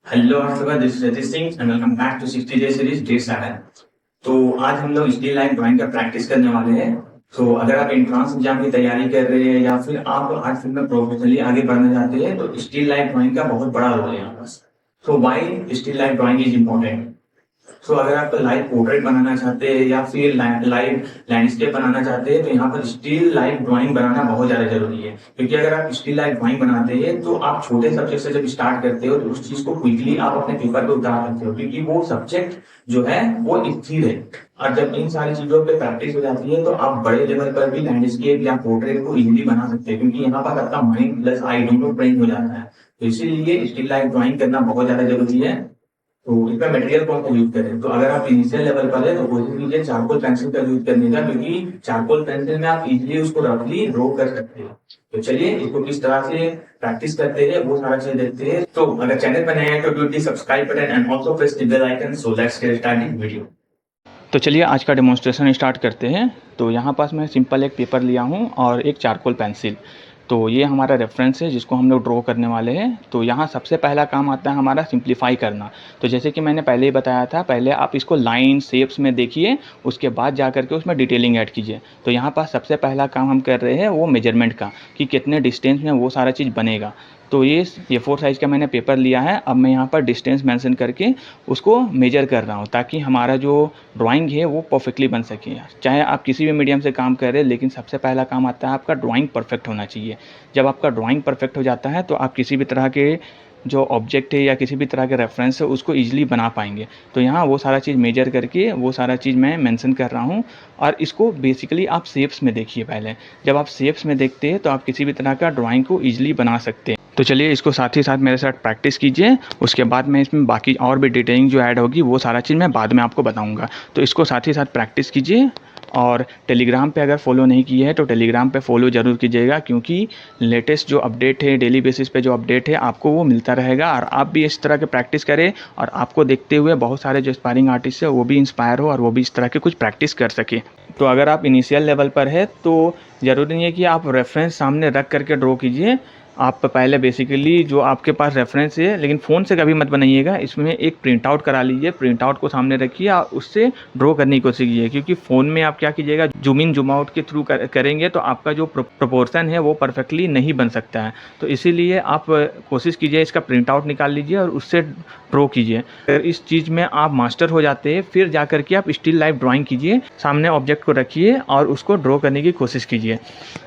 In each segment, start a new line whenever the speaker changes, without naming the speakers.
Hello everyone, this is Rajit Singh and welcome back to 60 day series day 7। तो आज हम लोग स्टिल लाइफ ड्राइंग का प्रैक्टिस करने वाले हैं। तो अगर आप एंट्रेंस एग्जाम की तैयारी कर रहे हैं या फिर आप आर्ट फील्ड में प्रोफेशनली आगे बढ़ना चाहते हैं तो स्टिल लाइफ ड्राइंग का बहुत बड़ा रोल है यहाँ पर। So why still life drawing is important. तो अगर आप लाइव पोर्ट्रेट बनाना चाहते हैं या फिर लाइव लैंडस्केप बनाना चाहते हैं तो यहाँ पर स्टिल लाइफ ड्राइंग बनाना बहुत ज्यादा जरूरी है, क्योंकि अगर आप स्टिल लाइफ ड्राइंग बनाते हैं तो आप छोटे सब्जेक्ट से जब स्टार्ट करते हो तो उस चीज को क्विकली आप अपने पेपर पे उतार सकते हो, क्योंकि वो सब्जेक्ट जो है वो स्थिर है। और जब इन सारी चीजों पे प्रैक्टिस हो जाती है तो आप बड़े लेवल पर भी लैंडस्केप या पोर्ट्रेट को इजीली बना सकते हैं, क्योंकि यहाँ पर आपका माइंड प्लस आई दोनों ट्रेन हो जाता है। तो इसीलिए स्टिल लाइफ ड्राइंग करना बहुत ज्यादा जरूरी है। तो इसका मटेरियल कौन सा यूज करें, तो अगर आप इनिशियल लेवल पर है तो कोशिश कीजिए चारकोल पेंसिल का यूज करने का, क्योंकि चारकोल पेंसिल में आप इजीली उसको रफली ड्रॉ कर सकते हैं। तो चलिए इसको किस तरह से प्रैक्टिस करते हैं वो सारा चीज देखते हैं। तो अगर चैनल पर नए हैं तो do the subscribe button and also press the bell icon. So let's get started video.
तो चलिए आज का डेमोन्स्ट्रेशन स्टार्ट करते हैं। तो यहाँ पास मैं सिंपल एक पेपर लिया हूँ और एक चारकोल पेंसिल। तो ये हमारा रेफरेंस है जिसको हम लोग ड्रॉ करने वाले हैं। तो यहाँ सबसे पहला काम आता है हमारा सिंप्लीफाई करना। तो जैसे कि मैंने पहले ही बताया था, पहले आप इसको लाइन शेप्स में देखिए, उसके बाद जा करके उसमें डिटेलिंग ऐड कीजिए। तो यहाँ पास सबसे पहला काम हम कर रहे हैं वो मेजरमेंट का, कि कितने डिस्टेंस में वो सारा चीज़ बनेगा। तो ये 4 साइज़ का मैंने पेपर लिया है। अब मैं यहाँ पर डिस्टेंस मेंशन करके उसको मेजर कर रहा हूँ, ताकि हमारा जो ड्राइंग है वो परफेक्टली बन सके। चाहे आप किसी भी मीडियम से काम कर रहे हैं, लेकिन सबसे पहला काम आता है आपका ड्राइंग परफेक्ट होना चाहिए। जब आपका ड्राइंग परफेक्ट हो जाता है तो आप किसी भी तरह के जो ऑब्जेक्ट है या किसी भी तरह के रेफरेंस है उसको ईजिली बना पाएंगे। तो यहाँ वो सारा चीज़ मेजर करके वो सारा चीज़ मैं मेंशन कर रहा हूँ। और इसको बेसिकली आप शेप्स में देखिए पहले। जब आप शेप्स में देखते हैं तो आप किसी भी तरह का ड्राइंग को ईजिली बना सकते हैं। तो चलिए इसको साथ ही साथ मेरे साथ प्रैक्टिस कीजिए। उसके बाद मैं इसमें बाकी और भी डिटेलिंग जो ऐड होगी वो सारा चीज़ मैं बाद में आपको बताऊंगा। तो इसको साथ ही साथ प्रैक्टिस कीजिए। और टेलीग्राम पे अगर फॉलो नहीं किए हैं तो टेलीग्राम पे फॉलो ज़रूर कीजिएगा, क्योंकि लेटेस्ट जो अपडेट है, डेली बेसिस पे जो अपडेट है आपको वो मिलता रहेगा। और आप भी इस तरह के प्रैक्टिस करें और आपको देखते हुए बहुत सारे जो एस्पायरिंग आर्टिस्ट है वो भी इंस्पायर हो और वो भी इस तरह के कुछ प्रैक्टिस कर सके। तो अगर आप इनिशियल लेवल पर है तो ज़रूरी नहीं है कि आप रेफरेंस सामने रख करके ड्रॉ कीजिए। आप पहले बेसिकली जो आपके पास रेफरेंस है, लेकिन फ़ोन से कभी मत बनाइएगा, इसमें एक प्रिंट आउट करा लीजिए, प्रिंट आउट को सामने रखिए और उससे ड्रॉ करने की कोशिश कीजिए। क्योंकि फ़ोन में आप क्या कीजिएगा, जूम इन जूम आउट के थ्रू करेंगे तो आपका जो प्रोपोर्शन है वो परफेक्टली नहीं बन सकता है। तो इसीलिए आप कोशिश कीजिए इसका प्रिंट आउट निकाल लीजिए और उससे ड्रॉ कीजिए। अगर इस चीज़ में आप मास्टर हो जाते हैं फिर जा करके आप स्टिल लाइफ ड्राइंग कीजिए, सामने ऑब्जेक्ट को रखिए और उसको ड्रॉ करने की कोशिश कीजिए।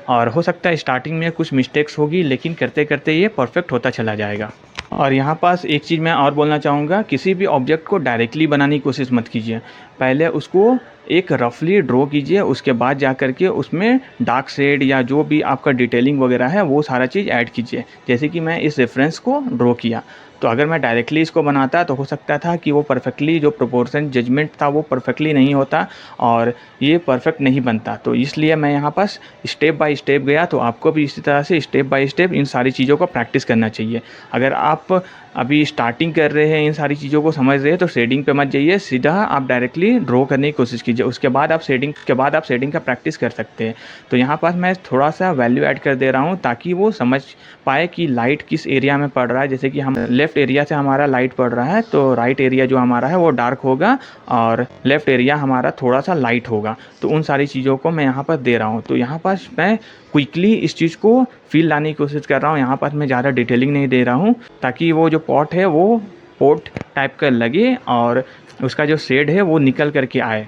और हो सकता है स्टार्टिंग में कुछ मिस्टेक्स होगी, लेकिन करते करते ये परफेक्ट होता चला जाएगा। और यहाँ पास एक चीज़ मैं और बोलना चाहूँगा, किसी भी ऑब्जेक्ट को डायरेक्टली बनाने की कोशिश मत कीजिए। पहले उसको एक रफली ड्रॉ कीजिए, उसके बाद जा करके उसमें डार्क शेड या जो भी आपका डिटेलिंग वगैरह है वो सारा चीज़ ऐड कीजिए। जैसे कि मैं इस रेफरेंस को ड्रॉ किया, तो अगर मैं डायरेक्टली इसको बनाता तो हो सकता था कि वो परफेक्टली जो प्रोपोर्शन जजमेंट था वो परफेक्टली नहीं होता और ये परफेक्ट नहीं बनता। तो इसलिए मैं यहाँ पास स्टेप बाय स्टेप गया। तो आपको भी इसी तरह से स्टेप बाय स्टेप इन सारी चीज़ों को प्रैक्टिस करना चाहिए। अगर आप अभी स्टार्टिंग कर रहे हैं, इन सारी चीज़ों को समझ रहे हैं, तो शेडिंग पे मत जाइए, सीधा आप डायरेक्टली ड्रॉ करने की कोशिश कीजिए। उसके बाद आप शेडिंग का प्रैक्टिस कर सकते हैं। तो यहाँ पास मैं थोड़ा सा वैल्यू ऐड कर दे रहा हूँ ताकि वो समझ पाए कि लाइट किस एरिया में पड़ रहा है। जैसे कि हम लेफ़्ट एरिया से हमारा लाइट पड़ रहा है तो राइट एरिया जो हमारा है वो डार्क होगा और लेफ़्ट एरिया हमारा थोड़ा सा लाइट होगा। तो उन सारी चीज़ों को मैं यहाँ पर दे रहा हूँ। तो यहाँ पर मैं क्विकली इस चीज़ को फील लाने की कोशिश कर रहा हूँ। यहाँ पर मैं ज़्यादा डिटेलिंग नहीं दे रहा हूँ ताकि वो जो पॉट है वो पॉट टाइप का लगे और उसका जो शेड है वो निकल करके आए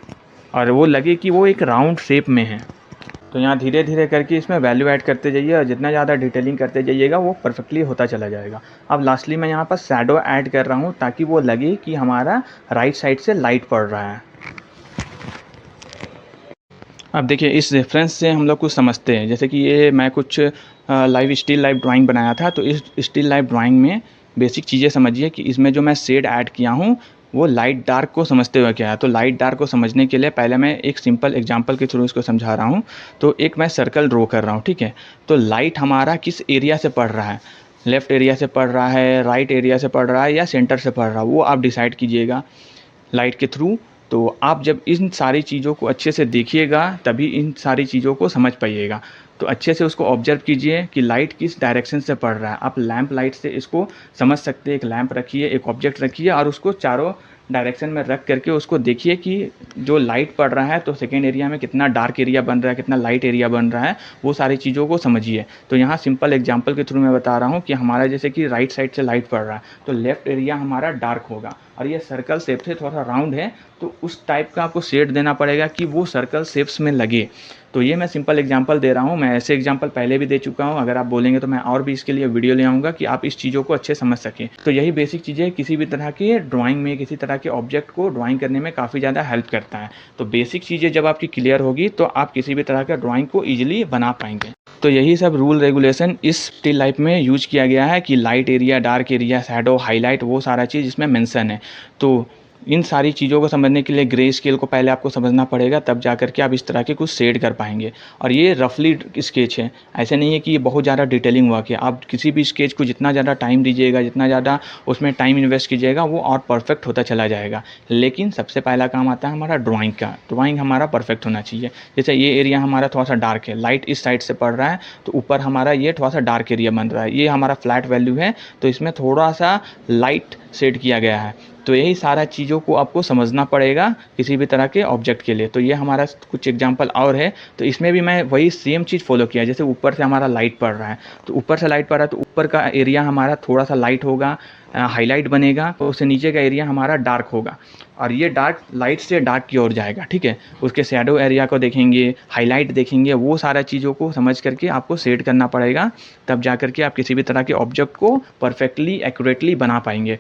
और वो लगे कि वो एक राउंड शेप में है। तो यहाँ धीरे धीरे करके इसमें वैल्यू ऐड करते जाइए और जितना ज़्यादा डिटेलिंग करते जाइएगा वो परफेक्टली होता चला जाएगा। अब लास्टली मैं यहाँ पर शैडो ऐड कर रहा हूँ ताकि वो लगे कि हमारा राइट साइड से लाइट पड़ रहा है। अब देखिए इस रेफरेंस से हम लोग कुछ समझते हैं। जैसे कि ये मैं कुछ स्टिल लाइफ ड्राइंग बनाया था, तो इस स्टिल लाइफ ड्राइंग में बेसिक चीज़ें समझिए कि इसमें जो मैं शेड ऐड किया हूँ वो लाइट डार्क को समझते हुए क्या है। तो लाइट डार्क को समझने के लिए पहले मैं एक सिंपल एग्जांपल के थ्रू इसको समझा रहा हूँ। तो एक मैं सर्कल ड्रॉ कर रहा हूँ, ठीक है। तो लाइट हमारा किस एरिया से पड़ रहा है, लेफ़्ट एरिया से पड़ रहा है, राइट एरिया से पड़ रहा है या सेंटर से पड़ रहा है, वो आप डिसाइड कीजिएगा लाइट के थ्रू। तो आप जब इन सारी चीज़ों को अच्छे से देखिएगा तभी इन सारी चीज़ों को समझ पाइएगा। तो अच्छे से उसको ऑब्जर्व कीजिए कि लाइट किस डायरेक्शन से पड़ रहा है। आप लैंप लाइट से इसको समझ सकते हैं। एक लैंप रखिए, एक ऑब्जेक्ट रखिए और उसको चारों डायरेक्शन में रख करके उसको देखिए कि जो लाइट पड़ रहा है तो सेकेंड एरिया में कितना डार्क एरिया बन रहा है, कितना लाइट एरिया बन रहा है, वो सारी चीज़ों को समझिए। तो यहाँ सिंपल एग्जांपल के थ्रू मैं बता रहा हूँ कि हमारा जैसे कि राइट साइड से लाइट पड़ रहा है तो लेफ्ट एरिया हमारा डार्क होगा और ये सर्कल शेप से थोड़ा सा राउंड है तो उस टाइप का आपको शेड देना पड़ेगा कि वो सर्कल शेप्स में लगे। तो ये मैं सिंपल एग्जांपल दे रहा हूँ। मैं ऐसे एग्जांपल पहले भी दे चुका हूँ। अगर आप बोलेंगे तो मैं और भी इसके लिए वीडियो ले आऊँगा कि आप इस चीज़ों को अच्छे समझ सकें। तो यही बेसिक चीज़ें किसी भी तरह की ड्राइंग में, किसी तरह के ऑब्जेक्ट को ड्राइंग करने में काफ़ी ज़्यादा हेल्प करता है। तो बेसिक चीज़ें जब आपकी क्लियर होगी तो आप किसी भी तरह का ड्राइंग को ईजिली बना पाएंगे। तो यही सब रूल रेगुलेशन इस स्टिल लाइफ में यूज किया गया है कि light area, dark area, shadow, highlight, वो सारा चीज़ इसमें मेंशन है। तो इन सारी चीज़ों को समझने के लिए ग्रे स्केल को पहले आपको समझना पड़ेगा, तब जा कर के आप इस तरह के कुछ शेड कर पाएंगे। और ये रफली स्केच है, ऐसे नहीं है कि ये बहुत ज़्यादा डिटेलिंग वर्क है। आप किसी भी स्केच को जितना ज़्यादा टाइम दीजिएगा, जितना ज़्यादा उसमें टाइम इन्वेस्ट कीजिएगा, वो और परफेक्ट होता चला जाएगा। लेकिन सबसे पहला काम आता है हमारा ड्राइंग का। ड्राइंग हमारा परफेक्ट होना चाहिए। जैसे ये एरिया हमारा थोड़ा सा डार्क है, लाइट इस साइड से पड़ रहा है तो ऊपर हमारा ये थोड़ा सा डार्क एरिया बन रहा है। ये हमारा फ्लैट वैल्यू है तो इसमें थोड़ा सा लाइट शेड किया गया है। तो यही सारा चीज़ों को आपको समझना पड़ेगा किसी भी तरह के ऑब्जेक्ट के लिए। तो ये हमारा कुछ एग्जांपल और है। तो इसमें भी मैं वही सेम चीज़ फॉलो किया। जैसे ऊपर से हमारा लाइट पड़ रहा है तो ऊपर से लाइट पड़ रहा है तो ऊपर का एरिया हमारा थोड़ा सा लाइट होगा, हाईलाइट बनेगा। तो उससे नीचे का एरिया हमारा डार्क होगा और ये डार्क लाइट से डार्क की ओर जाएगा, ठीक है। उसके शैडो एरिया को देखेंगे, हाईलाइट देखेंगे, वो सारा चीज़ों को समझ करके आपको सेट करना पड़ेगा। तब जा करके आप किसी भी तरह के ऑब्जेक्ट को परफेक्टली एक्यूरेटली बना पाएंगे।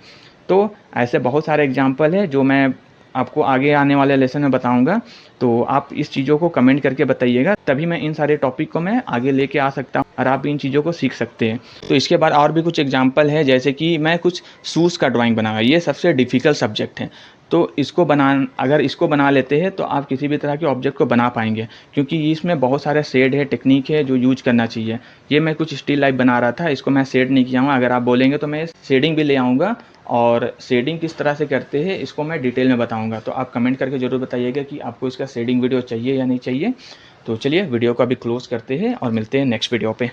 तो ऐसे बहुत सारे एग्जाम्पल हैं जो मैं आपको आगे आने वाले लेसन में बताऊंगा। तो आप इस चीज़ों को कमेंट करके बताइएगा, तभी मैं इन सारे टॉपिक को मैं आगे लेके आ सकता हूँ और आप इन चीज़ों को सीख सकते हैं। तो इसके बाद और भी कुछ एग्जाम्पल है, जैसे कि मैं कुछ शूज़ का ड्राइंग बनाऊंगा। ये सबसे डिफ़िकल्ट सब्जेक्ट है। तो अगर इसको बना लेते हैं तो आप किसी भी तरह के ऑब्जेक्ट को बना पाएंगे, क्योंकि इसमें बहुत सारे शेड है, टेक्निक है जो यूज करना चाहिए। ये मैं कुछ स्टिल लाइफ बना रहा था, इसको मैं शेड नहीं किया हूँ। अगर आप बोलेंगे तो मैं शेडिंग भी ले आऊँगा और शेडिंग किस तरह से करते हैं इसको मैं डिटेल में बताऊंगा। तो आप कमेंट करके ज़रूर बताइएगा कि आपको इसका शेडिंग वीडियो चाहिए या नहीं चाहिए। तो चलिए वीडियो को अभी क्लोज करते हैं और मिलते हैं नेक्स्ट वीडियो पे।